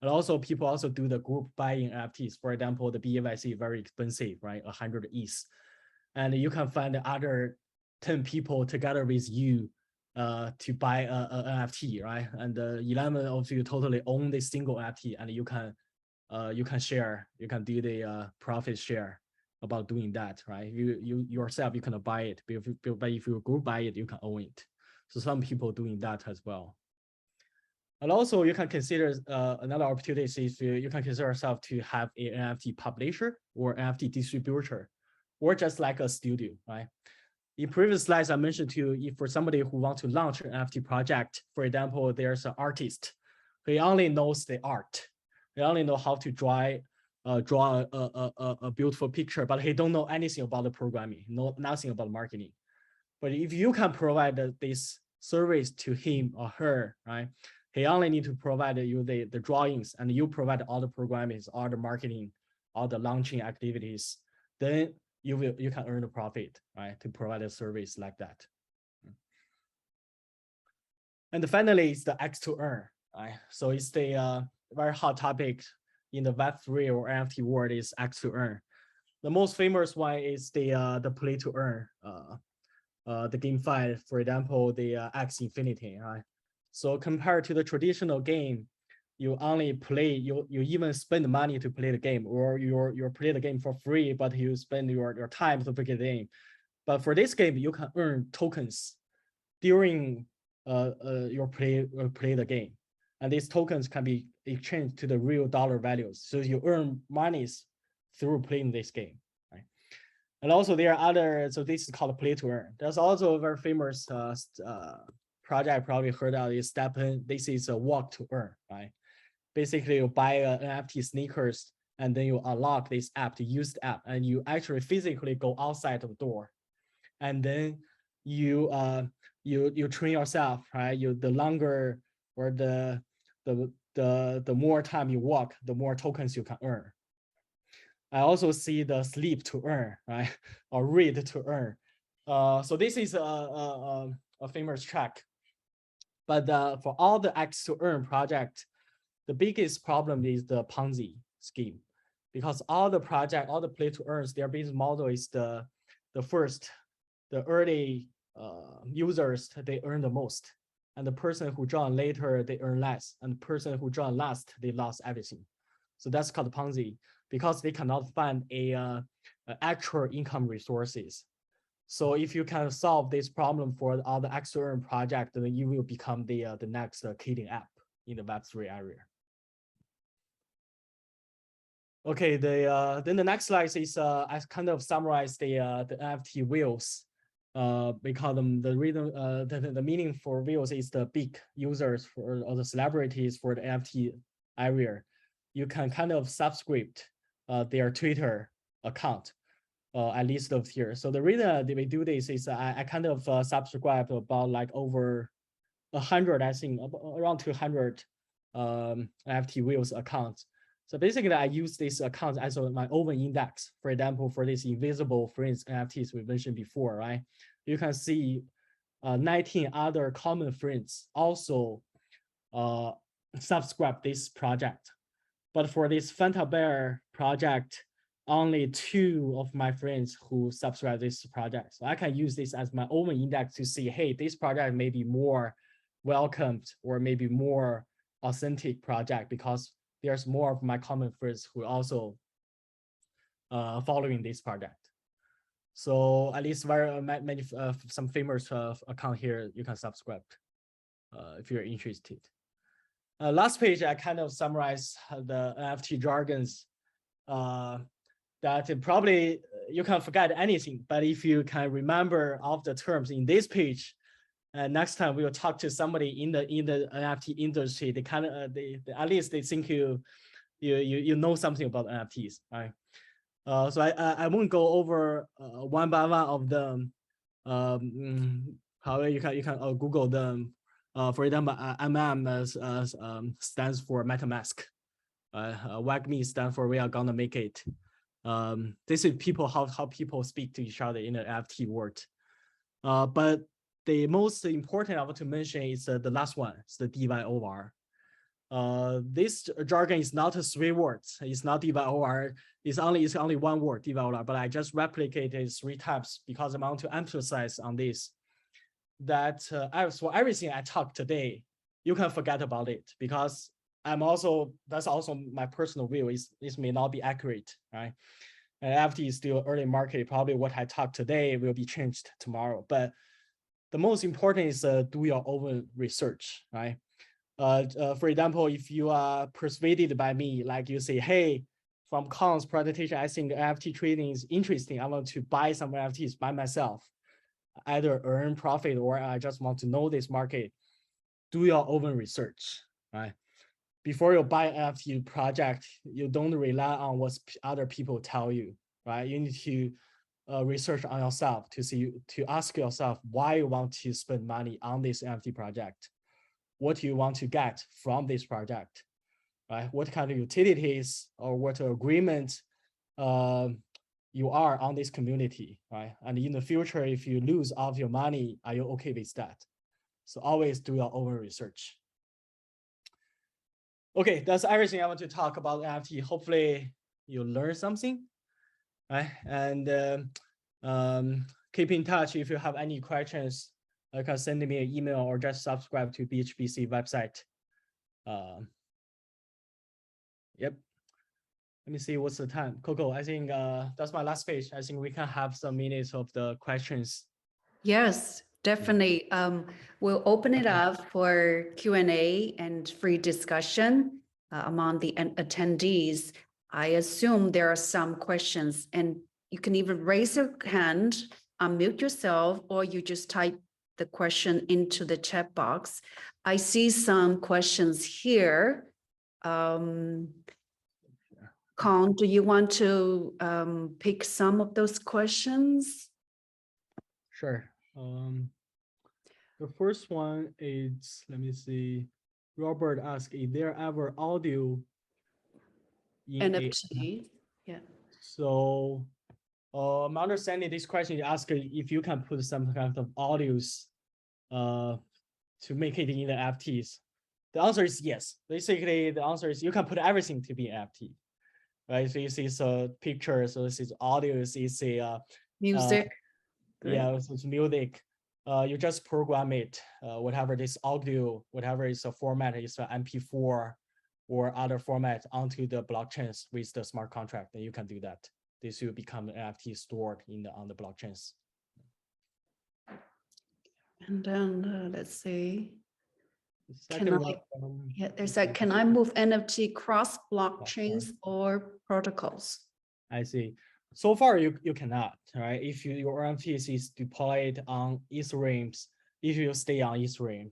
And also people also do the group buying NFTs. For example, the BHBC is very expensive, right? 100 ETH. And you can find the other 10 people together with you to buy an NFT, right? And 11 of you totally own this single NFT, and you can share, you can do the profit share about doing that, right? You yourself, you cannot buy it, but if you group buy it, you can own it. So some people doing that as well. And also you can consider another opportunity is you can consider yourself to have an NFT publisher or NFT distributor, or just like a studio, right? In previous slides, I mentioned to you, if for somebody who wants to launch an NFT project, for example, there's an artist, he only knows the art. They only know how to draw a beautiful picture, but he don't know anything about the programming, nothing about marketing. But if you can provide this service to him or her, right? He only need to provide you the drawings, and you provide all the programming, all the marketing, all the launching activities. Then you can earn the profit, right? To provide a service like that. And finally, it's the X to earn, right? So it's the very hot topic in the Web3 or NFT world is X to earn. The most famous one is the play to earn, the GameFi, for example, the X Infinity, right? So compared to the traditional game, you only play, you even spend money to play the game, or you play the game for free, but you spend your time to play the game. But for this game, you can earn tokens during your play the game. And these tokens can be exchanged to the real dollar values. So you earn monies through playing this game, right? And also there are other, so this is called play to earn. There's also a very famous project I probably heard of is Steppen. This is a walk to earn, right? Basically you buy an NFT sneakers, and then you unlock this app to use the app, and you actually physically go outside of the door. And then you train yourself, right? The longer or the more time you walk, the more tokens you can earn. I also see the sleep to earn, right? Or read to earn. So this is a famous track. But for all the X to earn project, the biggest problem is the Ponzi scheme. because all the project, all the play to earns, their business model is the early users, they earn the most. And the person who join later, they earn less. And the person who join last, they lost everything. So that's called Ponzi, because they cannot find a actual income resources. So if you can solve this problem for all the extra earn project, then you will become the next killing app in the Web3 area. Okay, then the next slide is I kind of summarize the NFT whales. We call them the reason, the meaning for whales is the big users for or the celebrities for the NFT area. You can kind of subscribe their Twitter account, at least of here. So the reason we do this is I kind of subscribe about like over 100, I think around 200 NFT whales accounts. So basically, I use this account as my own index. For example, for this invisible friends NFTs we mentioned before, right? You can see 19 other common friends also subscribe this project. But for this Fanta Bear project, only 2 of my friends who subscribe this project. So I can use this as my own index to see, hey, this project may be more welcomed or maybe more authentic project because there's more of my common friends who also following this project. So at least many some famous account here you can subscribe if you're interested. Last page, I kind of summarize the NFT jargons that probably you can forget anything, but if you can remember all the terms in this page, next time we will talk to somebody in the NFT industry, they kind of at least they think you know something about NFTs, right? So I won't go over one by one of them. However, you can Google them. For example, stands for MetaMask. WAGME stands for We Are Gonna Make It. This is how people speak to each other in the NFT world. But the most important I want to mention is the last one, it's the DYOR. This jargon is not 3 words. It's not DYOR. It's only one word, DYOR. But I just replicated it 3 times because I want to emphasize on this. That for everything I talk today, you can forget about it because that's also my personal view. This may not be accurate, right? NFT is still early market. Probably what I talk today will be changed tomorrow. But the most important is do your own research, right? For example, if you are persuaded by me, like you say, hey, from Khan's presentation, I think NFT trading is interesting. I want to buy some NFTs by myself, either earn profit or I just want to know this market. Do your own research, right? Before you buy NFT project, you don't rely on what other people tell you, right? You need to research on yourself to ask yourself why you want to spend money on this NFT project. What you want to get from this project, right? What kind of utilities or what agreement you are on this community, right? And in the future, if you lose all of your money, are you okay with that? So always do your own research. Okay, that's everything I want to talk about NFT. Hopefully you learn something, right? And keep in touch if you have any questions. You can send me an email or just subscribe to BHBC website. Yep. Let me see what's the time. Coco, I think that's my last page. I think we can have some minutes of the questions. Yes, definitely. We'll open it up for Q&A and free discussion among the attendees. I assume there are some questions, and you can even raise your hand, unmute yourself, or you just type the question into the chat box. I see some questions here. Khan, do you want to pick some of those questions? Sure. The first one is, let me see. Robert asked, is there ever audio in NFT? Yeah. So my understanding this question is asking if you can put some kind of audios to make it in the NFTs. The answer is yes. Basically, the answer is you can put everything to be NFT. right? So this is a picture, so this is audio, this is a Music. yeah, so it's music. You just program it, whatever this audio, whatever is a format, is an MP4 or other format onto the blockchains with the smart contract, then you can do that. This will become NFT stored on the blockchains. And then let's see. The Can second I- one, Yeah, there's a, can I move NFT cross blockchains or protocols? I see. So far, you cannot, right? If your NFTs is deployed on Ethereum, if you stay on Ethereum,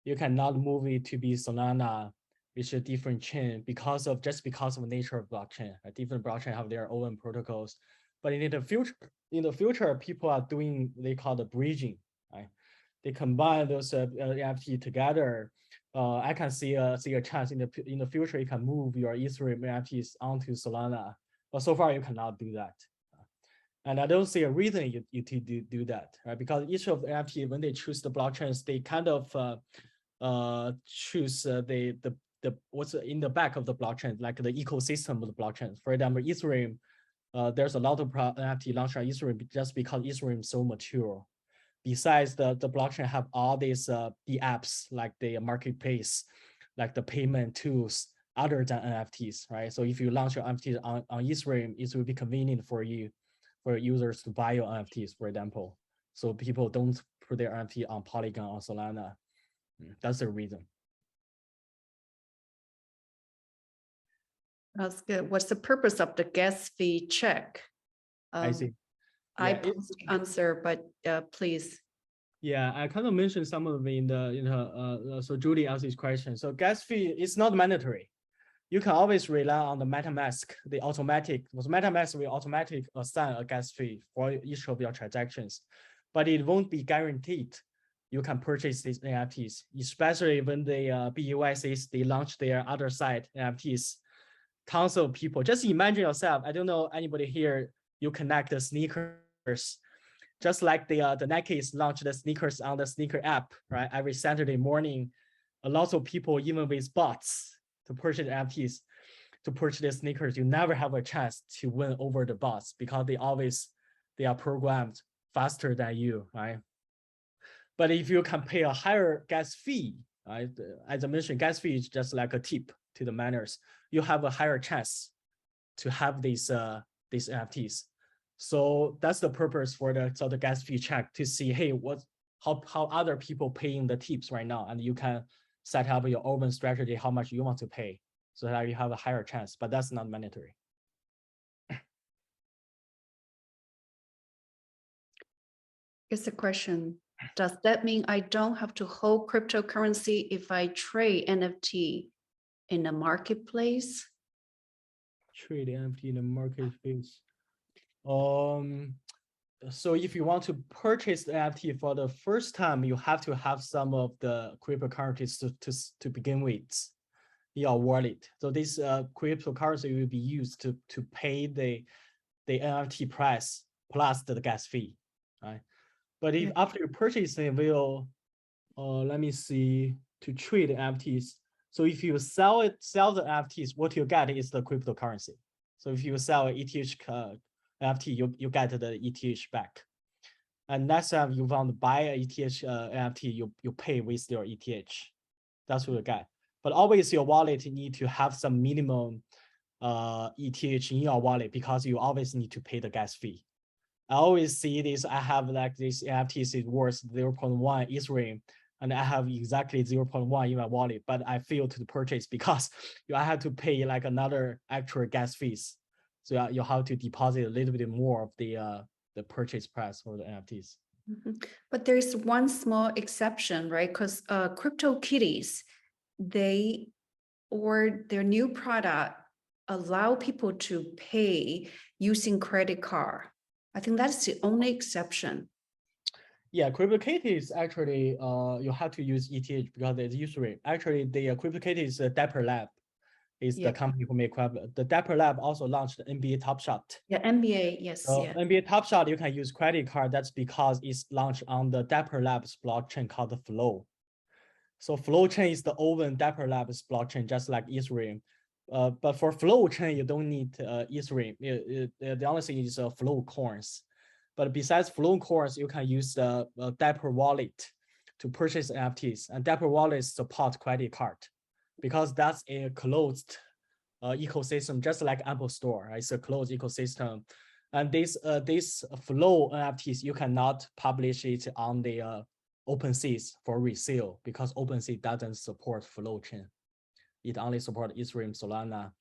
you cannot move it to be Solana, which is a different chain because of the nature of blockchain. Right? Different blockchain have their own protocols, but in the future, people are doing they call the bridging, right? They combine those NFT together. I can see a chance in the future you can move your Ethereum NFTs onto Solana. But so far, you cannot do that. And I don't see a reason you to do that, right? Because each of the NFT, when they choose the blockchains, they kind of choose the what's in the back of the blockchain, like the ecosystem of the blockchain. For example, Ethereum, there's a lot of NFT launched on Ethereum just because Ethereum is so mature. Besides the blockchain have all these the apps like the marketplace, like the payment tools, other than NFTs, right? So if you launch your NFTs on Ethereum, it will be convenient for users to buy your NFTs, for example. So people don't put their NFT on Polygon or Solana. That's the reason. That's good. What's the purpose of the gas fee check? I see. I Yeah, posed the answer, but please. Yeah, I kind of mentioned some of them in the so Julie asked this question. So gas fee is not mandatory. You can always rely on the MetaMask, MetaMask will automatically assign a gas fee for each of your transactions, but it won't be guaranteed you can purchase these NFTs, especially when the BUSs, they launch their other side NFTs. Tons of people, just imagine yourself, I don't know anybody here, you connect the sneakers, just like the Nikes launched the sneakers on the sneaker app, right? Every Saturday morning, a lot of people, even with bots, to purchase NFTs, to purchase the sneakers, you never have a chance to win over the bots because they are programmed faster than you, right? But if you can pay a higher gas fee, right? As I mentioned, gas fee is just like a tip to the miners. You have a higher chance to have these NFTs. So that's the purpose for the gas fee check, to see, hey, how other people paying the tips right now, and you can set up your own strategy, how much you want to pay, so that you have a higher chance, but that's not mandatory. It's a question. Does that mean I don't have to hold cryptocurrency if I trade NFT in a marketplace? Trade NFT in the marketplace. So if you want to purchase the NFT for the first time, you have to have some of the cryptocurrencies to begin with in your wallet. So this cryptocurrency will be used to pay the NFT price plus the gas fee, right? But if after you purchase it, will let me see, to trade NFTs. So if you sell the NFTs, what you get is the cryptocurrency. So if you sell ETH NFT, you get the ETH back. And next time you want to buy a ETH NFT, you pay with your ETH. That's what you get. But always your wallet need to have some minimum ETH in your wallet, because you always need to pay the gas fee. I always see this, I have like this NFTs is worth 0.1 Ethereum, and I have exactly 0.1 in my wallet, but I failed to purchase because I had to pay like another actual gas fees. So you have to deposit a little bit more of the purchase price for the NFTs. But there's one small exception, right? Because CryptoKitties, their new product allow people to pay using credit card. I think that's the only exception. Yeah, CryptoKitties actually you have to use ETH because it's usually actually the CryptoKitties Dapper Lab is the company who make the Dapper Lab also launched the NBA Top Shot. Yeah, NBA, yes. So NBA Top Shot, you can use credit card. That's because it's launched on the Dapper Labs blockchain called the Flow. So Flow chain is the open Dapper Labs blockchain, just like Ethereum. But for flow chain, you don't need Ethereum. The only thing is flow coins. But besides flow coins, you can use the Dapper wallet to purchase NFTs. And Dapper wallet support credit card because that's a closed ecosystem, just like Apple Store. Right? It's a closed ecosystem. And this flow NFTs, you cannot publish it on the OpenSea for resale because OpenSea doesn't support flow chain. It only supports Ethereum, Solana,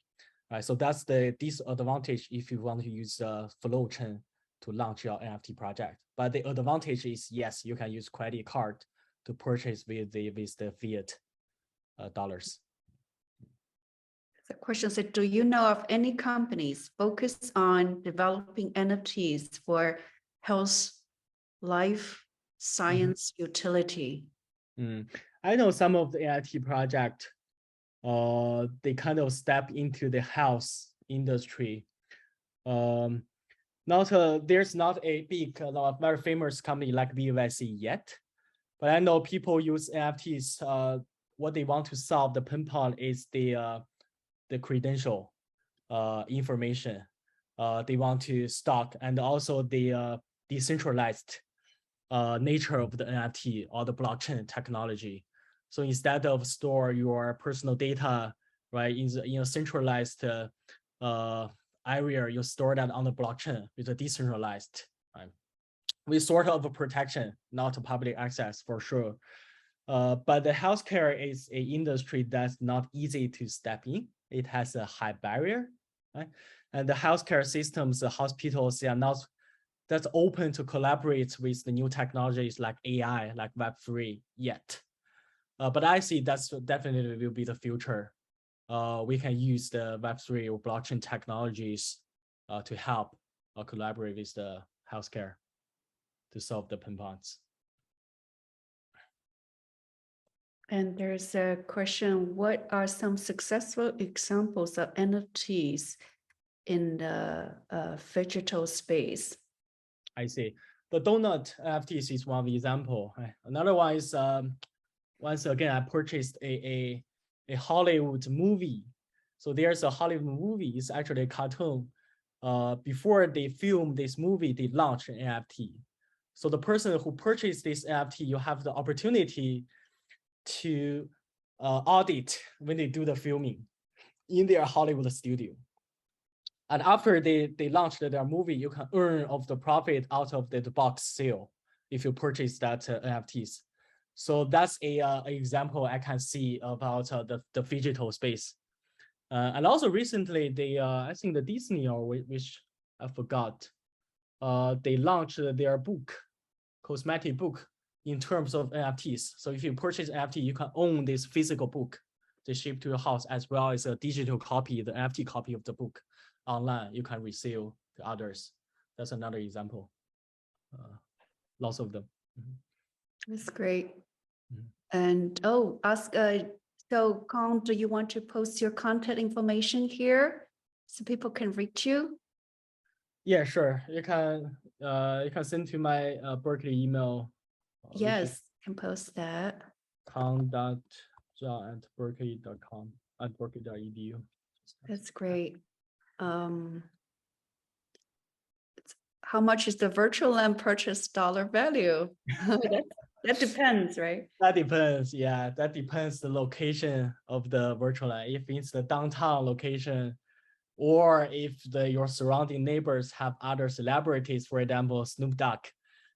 right? So that's the disadvantage if you want to use flow chain to launch your NFT project. But the advantage is, yes, you can use credit card to purchase with the fiat dollars. The question said, do you know of any companies focused on developing NFTs for health, life, science, utility? I know some of the NFT project, they kind of step into the health industry. There's not a big, very famous company like BHBC yet, but I know people use NFTs. What they want to solve, the pinpoint is the credential information they want to stock, and also the decentralized nature of the NFT or the blockchain technology. So instead of store your personal data, right, in a centralized area, you store that on the blockchain with a decentralized, right, with sort of a protection, not public access for sure. But the healthcare is an industry that's not easy to step in. It has a high barrier, right? And the healthcare systems, the hospitals, they are not that's open to collaborate with the new technologies like AI, like Web3 yet. But I see that's definitely will be the future. We can use the Web3 or blockchain technologies to help collaborate with the healthcare to solve the pain points. And there's a question, what are some successful examples of NFTs in the digital space? I see. The donut NFTs is one example. Right? Another one is, once again, I purchased a Hollywood movie. So there's a Hollywood movie, it's actually a cartoon. Before they film this movie, they launch an NFT. So the person who purchased this NFT, you have the opportunity to audit when they do the filming in their Hollywood studio. And after they launched their movie, you can earn of the profit out of the box sale if you purchase that NFTs. So that's a example I can see about the digital space. And also recently, they I think the Disney, or which I forgot, they launched their book, cosmetic book, in terms of NFTs. So if you purchase NFT, you can own this physical book, they ship to your house, as well as a digital copy, the NFT copy of the book online. You can resell to others. That's another example. Lots of them. That's great. And so Kong, do you want to post your contact information here so people can reach you? Yeah, sure. You can send to my Berkeley email. Yes, can post that. kong.zhao@berkeley.com, at berkeley.edu. That's great. How much is the virtual land purchase dollar value? That depends, right? That depends. Yeah, that depends the location of the virtual land. If it's the downtown location, or if your surrounding neighbors have other celebrities, for example, Snoop Dogg,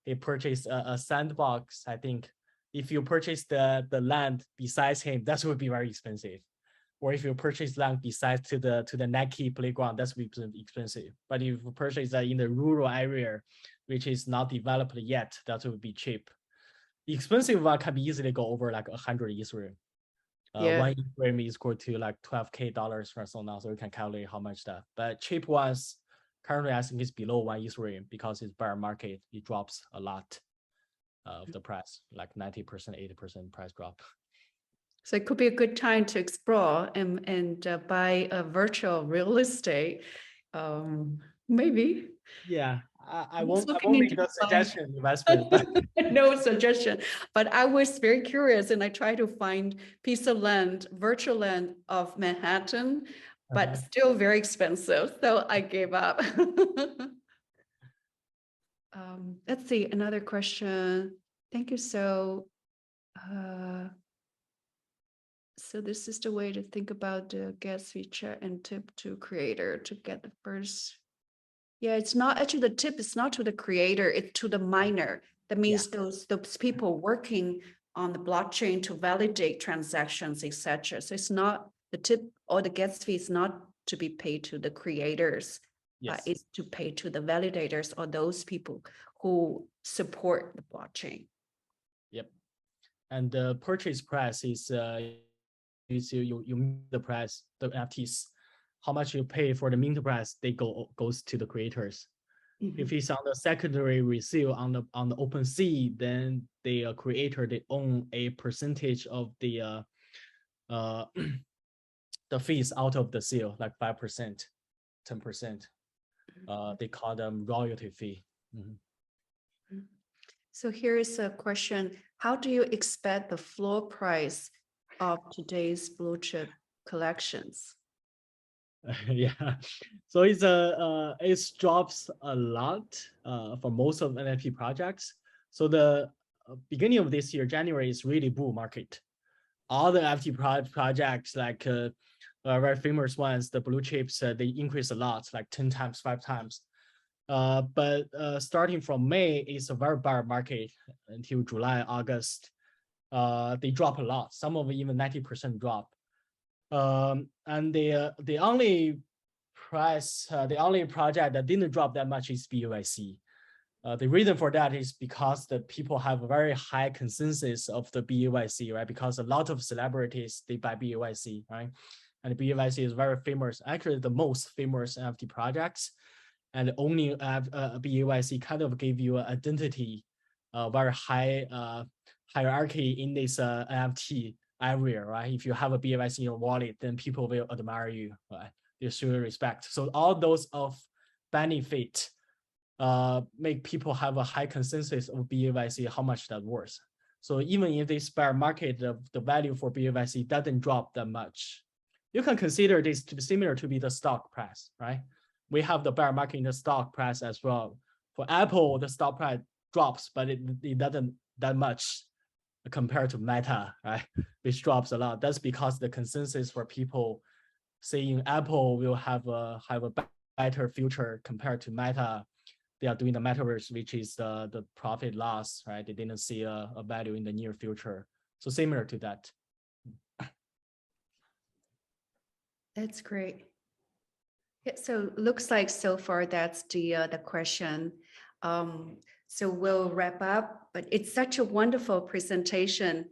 they purchase a sandbox. I think if you purchase the land besides him, that would be very expensive. Or if you purchase land besides to the Nike playground, that's expensive. But if you purchase that in the rural area, which is not developed yet, that would be cheap. The expensive one can be easily go over like 100 Ethereum. One Ethereum is equal to like $12,000 or so now, so you can calculate how much that. But cheap ones, currently I think it's below 1 Ethereum because it's bear market. It drops a lot of the price, like 90%, 80% price drop. So it could be a good time to explore and buy a virtual real estate. Maybe. Yeah, I won't make the suggestion investment. No suggestion, but I was very curious and I tried to find piece of land, virtual land of Manhattan but still very expensive. So I gave up. Let's see, another question. Thank you. So this is the way to think about the gas feature and tip to creator to get the first. Yeah, it's not actually the tip is not to the creator, it's to the miner. That means those people working on the blockchain to validate transactions, etc. So it's not the tip or the gas fee is not to be paid to the creators. It's to pay to the validators or those people who support the blockchain. Yep. And the purchase price is you mint the price, the NFTs, how much you pay for the mint price, they goes to the creators. If it's on the secondary resale on the OpenSea, then the creator, they own a percentage of the fees out of the sale, like 5%, 10%. They call them royalty fee. So here is a question: how do you expect the floor price of today's blue chip collections? Yeah, so it's it drops a lot for most of NFT projects. So the beginning of this year, January, is really bull market. All the NFT projects, like very famous ones, the blue chips, they increase a lot, like 10 times, 5 times. But starting from May, it's a very bad market until July, August. They drop a lot. Some of them even 90% drop. And the only project that didn't drop that much is BHBC. The reason for that is because the people have a very high consensus of the BHBC, right? Because a lot of celebrities, they buy BHBC, right? And BHBC is very famous, actually the most famous NFT projects. And only BHBC kind of gave you an identity, very high hierarchy in this NFT area, right? If you have a BHBC in your wallet, then people will admire you, right? They show respect. So all those of benefit make people have a high consensus of BHBC, how much that worth. So even if this bear market, the value for BHBC doesn't drop that much. You can consider this to be similar to be the stock price, right? We have the bear market in the stock price as well. For Apple, the stock price drops, but it doesn't that much compared to Meta, right? Which drops a lot. That's because the consensus for people saying Apple will have a better future compared to Meta. They are doing the metaverse, which is the profit loss, right? They didn't see a value in the near future. So similar to that. That's great. Yeah, so looks like so far that's the question. So we'll wrap up, but it's such a wonderful presentation.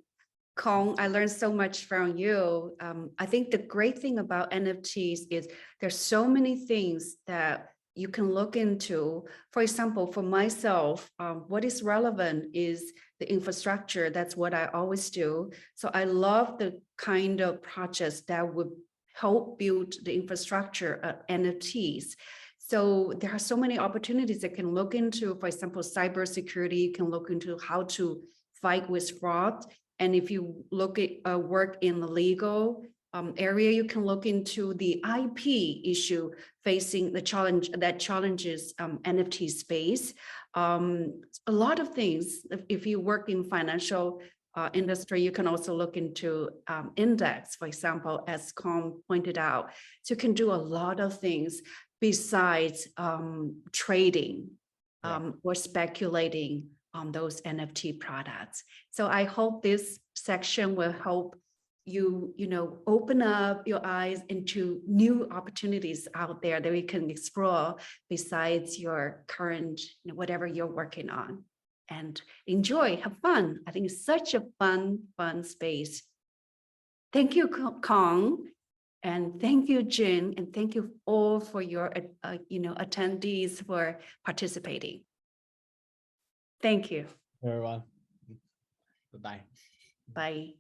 Kong, I learned so much from you. I think the great thing about NFTs is there's so many things that you can look into. For example, for myself, what is relevant is the infrastructure. That's what I always do. So I love the kind of projects that would help build the infrastructure of NFTs. So there are so many opportunities that can look into. For example, cybersecurity, you can look into how to fight with fraud. And if you look at work in the legal area, you can look into the IP issue facing the challenge that challenges NFT space. A lot of things. If you work in financial industry, you can also look into index, for example, as Kong pointed out. So you can do a lot of things besides trading or speculating on those NFT products. So I hope this section will help you, open up your eyes into new opportunities out there that we can explore besides your current, whatever you're working on. And enjoy, have fun. I think it's such a fun space. Thank you, Kong. And thank you, Jin. And thank you all for your, attendees for participating. Thank you. Everyone. Bye-bye. Bye.